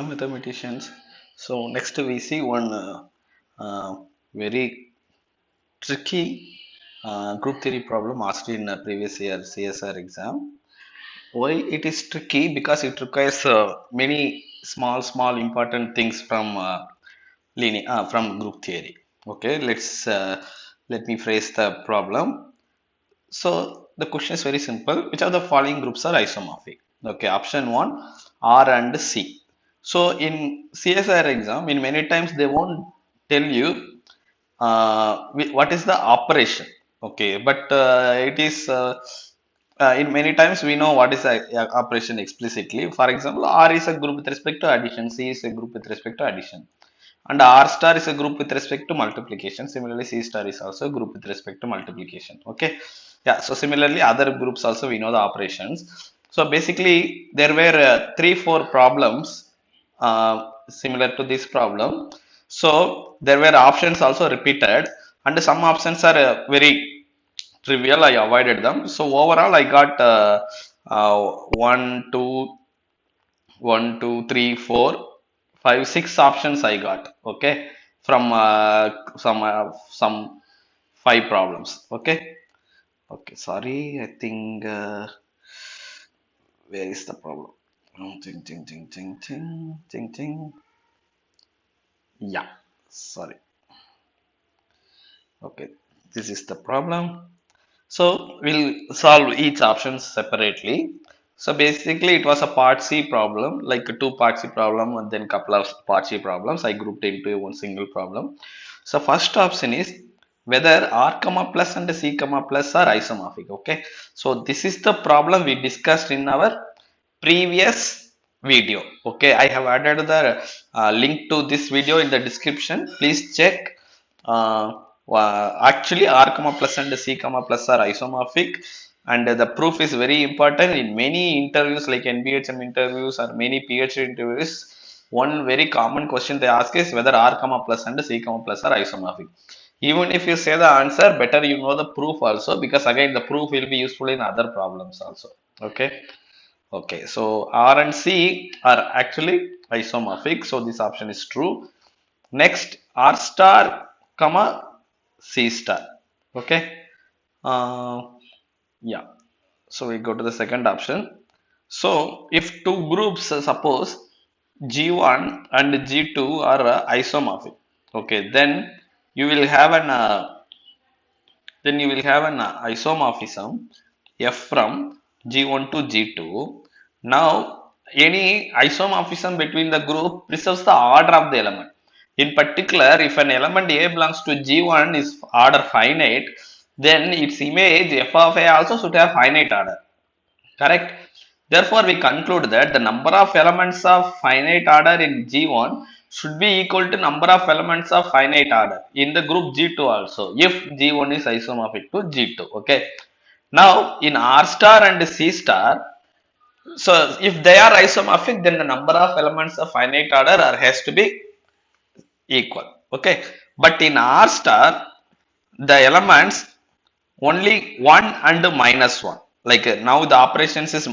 Hello, mathematicians. So next we see one very tricky group theory problem asked in a previous year CSR exam. Why it is tricky? Because it requires many small important things from from group theory. Okay, let me phrase the problem. So the question is very simple. Which of the following groups are isomorphic? Okay, option one, R and C. So in CSR exam, in many times they won't tell you what is the operation. Okay, but it is in many times we know what is a operation explicitly. For example, R is a group with respect to addition, C is a group with respect to addition, and R star is a group with respect to multiplication. Similarly, C star is also a group with respect to multiplication. Okay, yeah. So similarly, other groups also we know the operations. So basically, there were four problems similar to this problem. So there were options also repeated, and some options are very trivial. I avoided them. So overall, I got one, two, 6 options I got. Okay, from some five problems. Okay, okay. Sorry, I think where is the problem? Ting, ting, ting, ting, ting, ting, ting. Yeah, sorry. Okay, this is the problem. So we'll solve each option separately. So basically it was a part C problem, like a two part C problem and then couple of part C problems. I grouped into one single problem. So first option is whether R comma plus and C comma plus are isomorphic. Okay. So this is the problem we discussed in our previous video. Okay. I have added the link to this video in the description. Please check. Actually, R comma plus and C comma plus are isomorphic, and the proof is very important in many interviews like NBHM interviews or many PhD interviews. One very common question they ask is whether R comma plus and C comma plus are isomorphic. Even if you say the answer, better you know the proof also, because again the proof will be useful in other problems also. Okay. Okay, so R and C are actually isomorphic, so this option is true. Next, R star, comma C star. Okay. Uh, yeah. So we go to the second option. So if two groups, suppose G1 and G2 are isomorphic, okay, then you will have an isomorphism F from G1 to G2. Now, any isomorphism between the group preserves the order of the element. In particular, if an element A belongs to G1 is order finite, then its image F of A also should have finite order. Correct? Therefore, we conclude that the number of elements of finite order in G1 should be equal to number of elements of finite order in the group G2 also, if G1 is isomorphic to G2. Okay. Now, in R star and C star, so if they are isomorphic, then the number of elements of finite order has to be equal. Okay. But in R star, the elements only 1 and minus 1, like now the operations is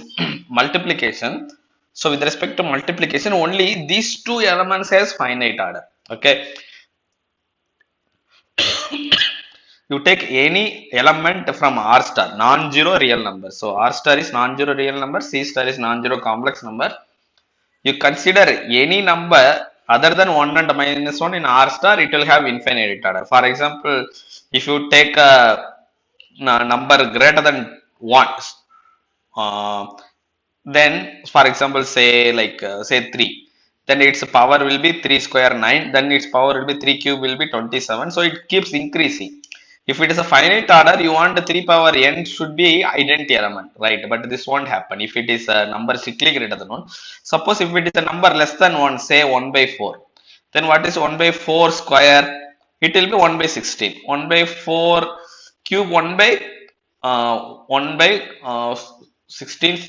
multiplication. So with respect to multiplication, only these two elements has finite order. Okay, you take any element from R star, non-zero real number. So R star is non-zero real number, C star is non-zero complex number. You consider any number other than 1 and minus 1 in R star, it will have infinite order. For example, if you take a number greater than 1, uh, then for example say like say 3, then its power will be 3 square 9, then its power will be 3 cube will be 27. So it keeps increasing. If it is a finite order, you want 3 power n should be identity element, right? But this won't happen if it is a number strictly greater than 1. Suppose if it is a number less than 1, say 1 by 4, then what is 1 by 4 square? It will be 1 by 16. 1 by 4 cube, 1 by 1 by 16.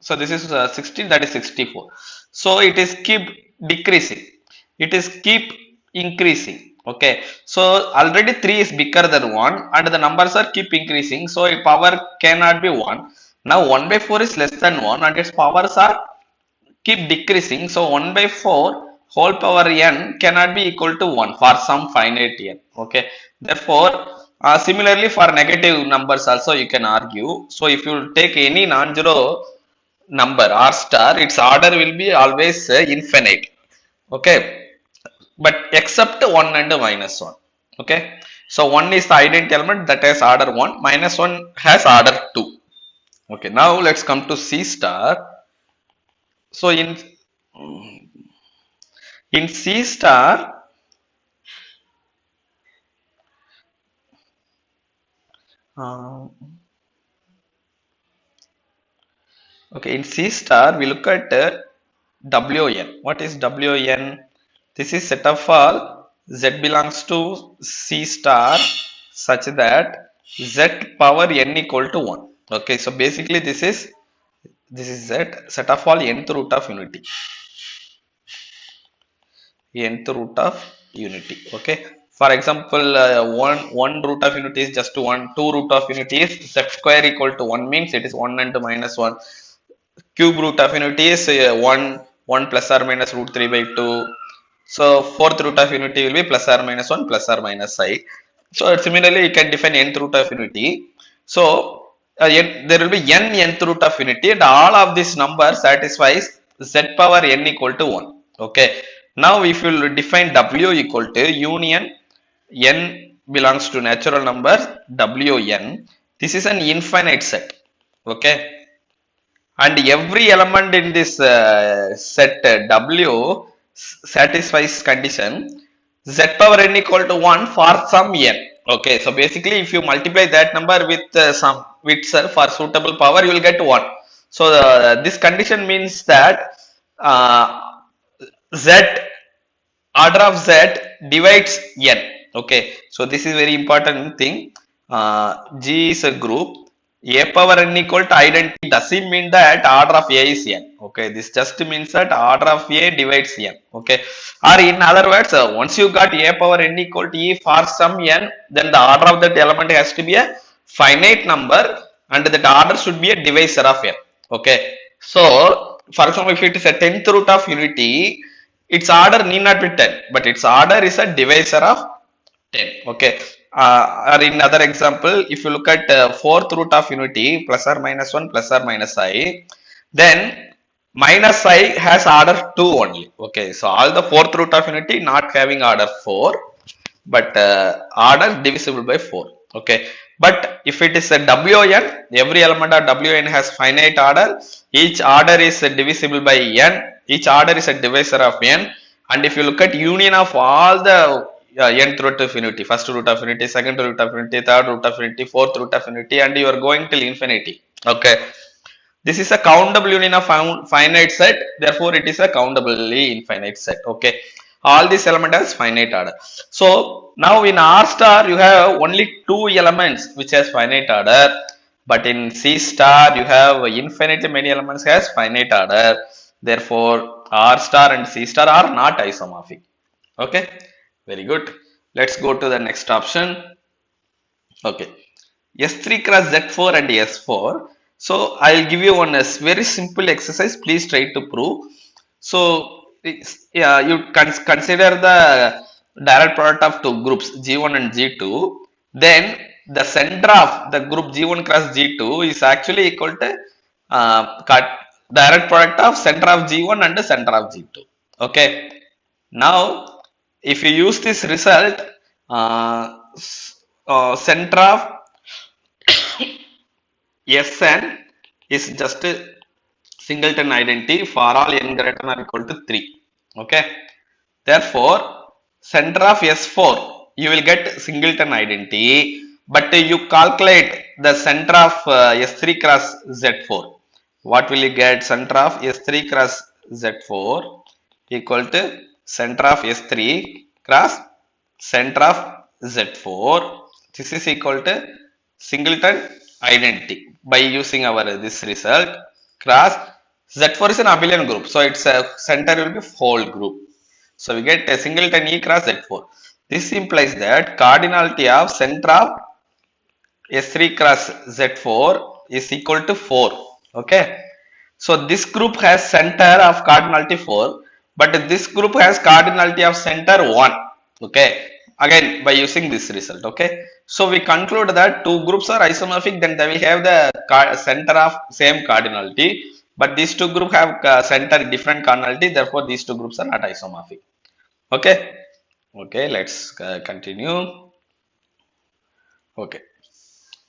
So this is 16, that is 64. So it is keep decreasing, it is keep increasing. Okay, so already 3 is bigger than 1 and the numbers are keep increasing, so power cannot be 1. Now 1 by 4 is less than 1 and its powers are keep decreasing. So 1 by 4 whole power n cannot be equal to 1 for some finite n. Okay. Therefore, similarly for negative numbers also you can argue. So if you take any non-zero number r star, its order will be always infinite. Okay. But except 1 and minus 1. Okay. So 1 is the identity element that has order 1, minus 1 has order 2. Okay. Now let's come to C star. So in C star, uh, okay, in C star we look at WN. What is WN? This is set of all Z belongs to C star such that Z power n equal to 1. Okay, so basically this is Z set of all nth root of unity. Nth root of unity. Okay. For example, one root of unity is just 1. Two root of unity is z square equal to 1 means it is 1 and minus 1. Cube root of unity is 1 plus or minus root 3 by 2. So fourth root of unity will be plus or minus 1 plus or minus I. So similarly you can define nth root of unity. So there will be nth root of unity and all of this number satisfies z power n equal to 1. Okay. Now if you define w equal to union n belongs to natural number wn, this is an infinite set. Okay. And every element in this set W satisfies condition z power n equal to 1 for some n. Okay, so basically if you multiply that number with some itself for suitable power, you will get 1. So this condition means that uh, z order of z divides n. Okay, so this is very important thing. G is a group. A power n equal to identity doesn't mean that order of A is n. Okay, this just means that order of A divides n. Okay, or in other words, once you got A power n equal to E for some n, then the order of that element has to be a finite number and that order should be a divisor of n. Okay, so for example, if it is a 10th root of unity, its order need not be 10, but its order is a divisor of 10. Okay. Or in other example, if you look at fourth root of unity plus or minus 1 plus or minus I, then minus I has order 2 only. Okay. So all the fourth root of unity not having order 4, but order divisible by 4. Okay. But if it is a wn, every element of wn has finite order. Each order is divisible by n. Each order is a divisor of n. And if you look at union of all the nth root of unity, first root of unity, second root of unity, third root of unity, fourth root of unity, and you are going till infinity. Okay. This is a countable union of finite set. Therefore, it is a countably infinite set. Okay. All these elements has finite order. So now in R star you have only two elements which has finite order, but in C star you have infinitely many elements has finite order. Therefore, R star and C star are not isomorphic. Okay, very good. Let's go to the next option. Okay, S3 cross Z4 and S4. So I'll give you one very simple exercise. Please try to prove. So yeah, you consider the direct product of two groups G1 and G2. Then the center of the group G1 cross G2 is actually equal to direct product of center of G1 and the center of G2. Okay. Now, if you use this result, center of Sn is just a singleton identity for all n greater than or equal to 3. Okay. Therefore, center of S4 you will get singleton identity, but you calculate the center of S3 cross Z4. What will you get? Center of S3 cross Z4 equal to center of S3 cross center of Z4. This is equal to singleton identity by using our this result cross Z4 is an abelian group, so its center will be whole group. So we get a singleton E cross Z4. This implies that cardinality of center of S3 cross Z4 is equal to 4. Okay. So this group has center of cardinality 4, but this group has cardinality of center 1. Okay. Again, by using this result. Okay. So we conclude that two groups are isomorphic, then they will have the center of same cardinality, but these two groups have center different cardinality. Therefore, these two groups are not isomorphic. Okay. Okay. Let's continue. Okay.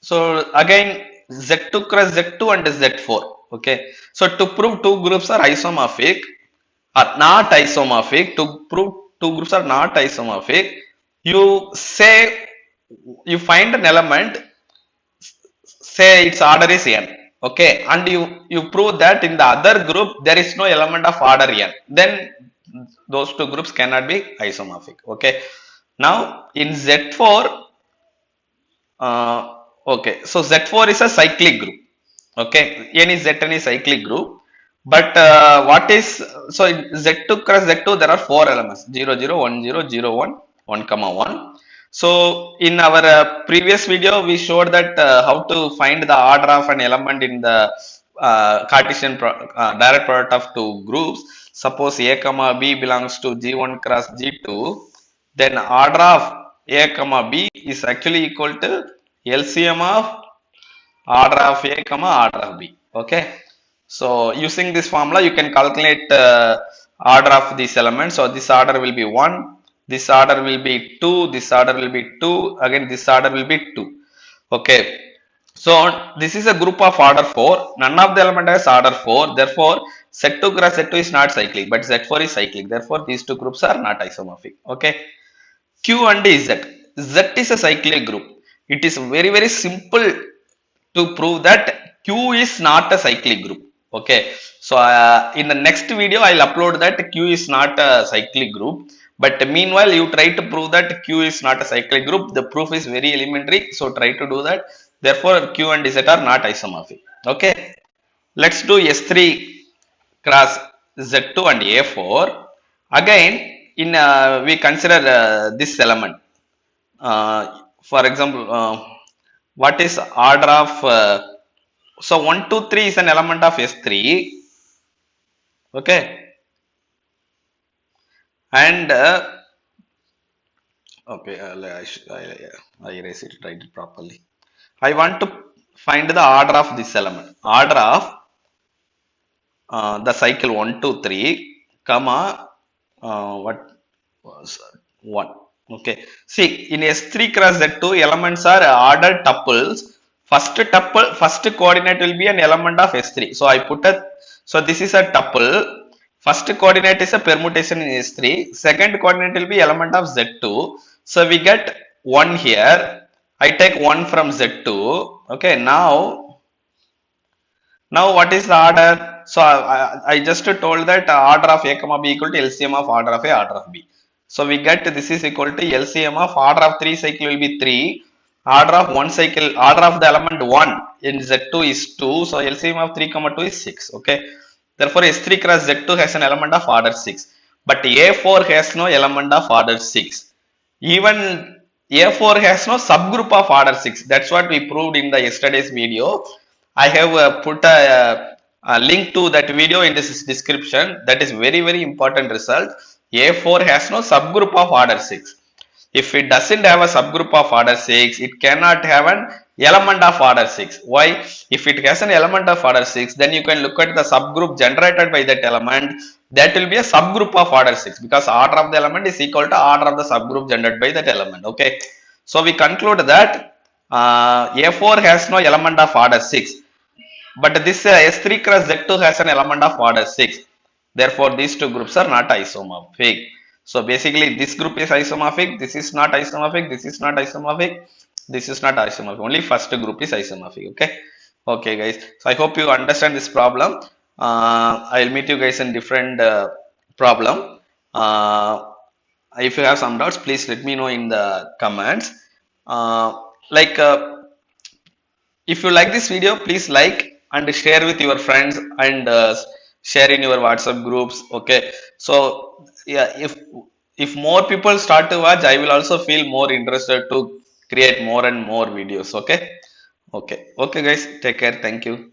So again Z2 cross Z2 and Z4. Okay. So to prove two groups are isomorphic, are not isomorphic, to prove two groups are not isomorphic, you say you find an element, say its order is n. Okay. And you prove that in the other group there is no element of order n. Then those two groups cannot be isomorphic. Okay. Now in Z4, okay, so Z4 is a cyclic group. Okay, N is Zn is cyclic group. But what is, so in Z2 cross Z2 there are four elements 0, 0, 1, 0, 0, 1, 1, comma 1. So in our previous video we showed that how to find the order of an element in the Cartesian direct product of two groups. Suppose A comma B belongs to G1 cross G2, then order of A comma B is actually equal to LCM of order of A comma order of B. Okay. So using this formula you can calculate order of these elements. So this order will be 1, this order will be 2, this order will be 2, again this order will be 2. Okay. So this is a group of order 4. None of the element has order 4. Therefore, Z2 cross Z2 is not cyclic, but Z4 is cyclic. Therefore, these two groups are not isomorphic. Okay. Q and Z. Z is a cyclic group. It is very very simple to prove that Q is not a cyclic group. Okay. So in the next video I will upload that Q is not a cyclic group. But meanwhile you try to prove that Q is not a cyclic group. The proof is very elementary. So try to do that. Therefore Q and Z are not isomorphic. Okay. Let's do S3 cross Z2 and A4. Again in we consider this element. For example, what is order of so 1, 2, 3 is an element of S3. Okay. And okay, I erase it, write it properly. I want to find the order of this element. Order of the cycle 1, 2, 3, comma what was 1. Okay. See, in S3 cross Z2, elements are ordered tuples. First tuple, first coordinate will be an element of S3. So I put a, so this is a tuple. First coordinate is a permutation in S3. Second coordinate will be element of Z2. So we get 1 here. I take 1 from Z2. Okay. Now what is the order? So I just told that order of A comma B equal to LCM of order of A, order of B. So we get this is equal to LCM of order of 3 cycle will be 3, order of 1 cycle, order of the element 1 in Z2 is 2. So LCM of 3 comma 2 is 6. Okay. Therefore S3 cross Z2 has an element of order 6. But A4 has no element of order 6. Even A4 has no subgroup of order 6. That's what we proved in the yesterday's video. I have put a link to that video in this description. That is very very important result. A4 has no subgroup of order 6. If it doesn't have a subgroup of order 6, it cannot have an element of order 6. Why? If it has an element of order 6, then you can look at the subgroup generated by that element. That will be a subgroup of order 6 because order of the element is equal to order of the subgroup generated by that element. Okay. So we conclude that A4 has no element of order 6. But this S3 cross Z2 has an element of order 6. Therefore, these two groups are not isomorphic. So basically, this group is isomorphic, this is not isomorphic, this is not isomorphic, this is not isomorphic. Only first group is isomorphic. Okay. Okay, guys. So I hope you understand this problem. I'll meet you guys in different problem. If you have some doubts, please let me know in the comments. Like if you like this video, please like and share with your friends and share in your WhatsApp groups. Okay. So yeah, if more people start to watch, I will also feel more interested to create more and more videos. Okay. Okay. Okay, guys. Take care. Thank you.